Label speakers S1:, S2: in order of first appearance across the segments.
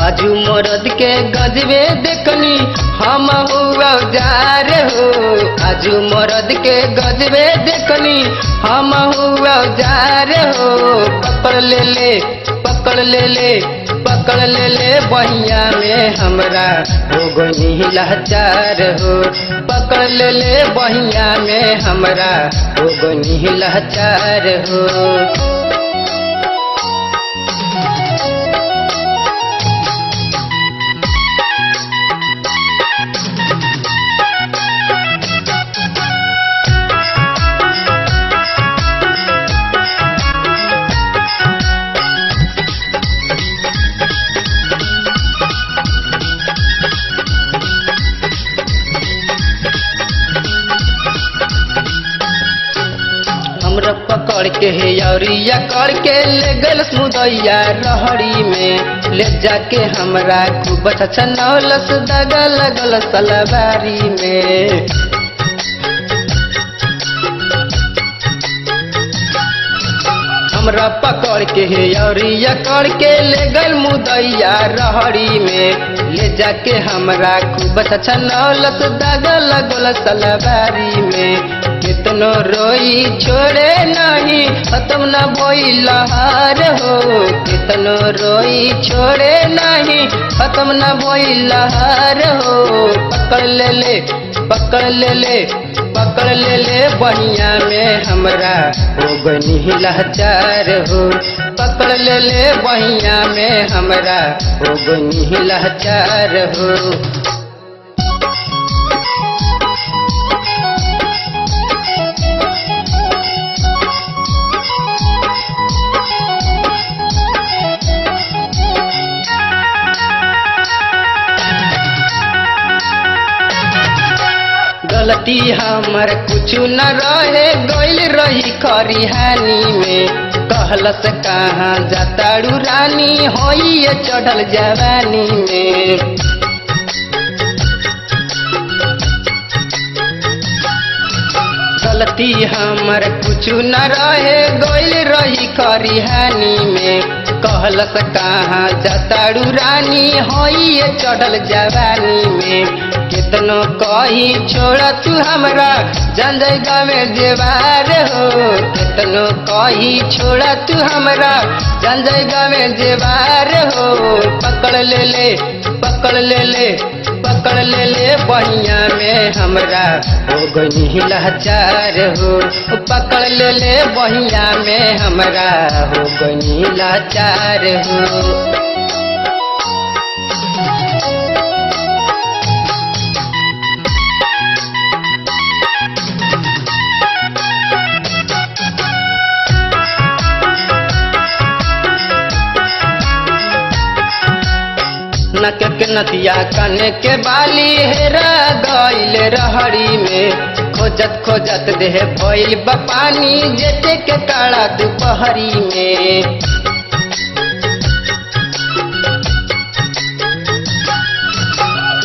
S1: आजू मरद के गजबे देखनी हम हुआ जार हो। आजू मरद के गजबे देखनी हम हुआ जार हो। पकड़ ले ले पकड़ ले ले पकड़ ले ले बहिया में हमरा हो गई लाचार हो। पकड़ ले ले बहिया में हमरा हो गई लाचार हो। हमरा पकड़ के है यौरिया करके ले गल मुदैया रहड़ी में ले जाके हमरा खूब अच्छा नौलस दगा लगल सलवारी में। हमरा पकड़ के है यौरिया करके ले गल मुदैया रहड़ी में ले जाके हमरा खूब अच्छा नौलस दगा लगल सलवारी में। कितनो रोई छोड़े नहीं खत्म न बोई लहार हो। कितनो रोई छोड़े नहीं खत्म न बोई लहार हो। पकड़ ले ले पकड़ ले ले पकड़ ले ले बहिया में हमरा हो गई लाचार हो। पकड़ ले ले बहिया में हमरा हो गई लाचार हो। गलती हमर कुछ न रहे गइल रही खरिहानी में। कहलस कहाँ जाताड़ू रानी होई चढ़ल जवानी में। गलती हमर कुछ न रहे गइल रही खरिहानी में। कहलस कहाँ जाताड़ू रानी होई चढ़ल जवानी में। कितनो कही छोड़ा तू हमरा जान जाएगा में जेवार हो। कितनो कही छोड़ा तू हमरा जान जाएगा में जेवार हो। पकड़ ले ले पकड़ ले ले पकड़ ले ले बहिया में हमरा हो गई लाचार हो। पकड़ ले ले बहिया में हमरा हो गई लाचार हो। नक के नतिया कने के बाली हेरा गइल रहड़ी में। खोजत खोजत देह भइल बपानी जेते के काड़ा दुपहरी में।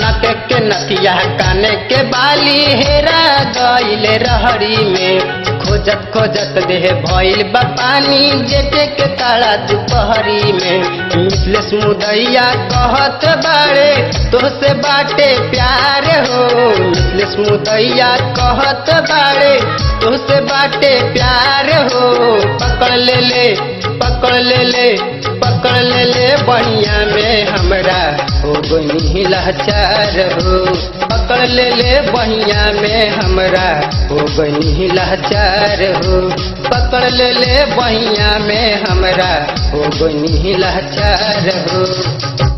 S1: नक के नतिया कने के बाली हेरा गइल रहड़ी में। खोजत खोजत देह भइल बपानी जेते के काड़ा दुपहरी में। मिसलेस मुदैया कहत बाड़े तोहसे बाटे प्यार हो। मिसलेस मुदैया कहत बाड़े तोहसे बाटे प्यार हो। पकड़ ले ले पकड़ ले ले पकड़ ले ले बहिया में हमरा हो गई लाचार हो। पकड़ ले ले बहिया में हमरा हो गई लाचार हो। पकड़ ले ले बहिया में हमरा हो गई लाचार हो।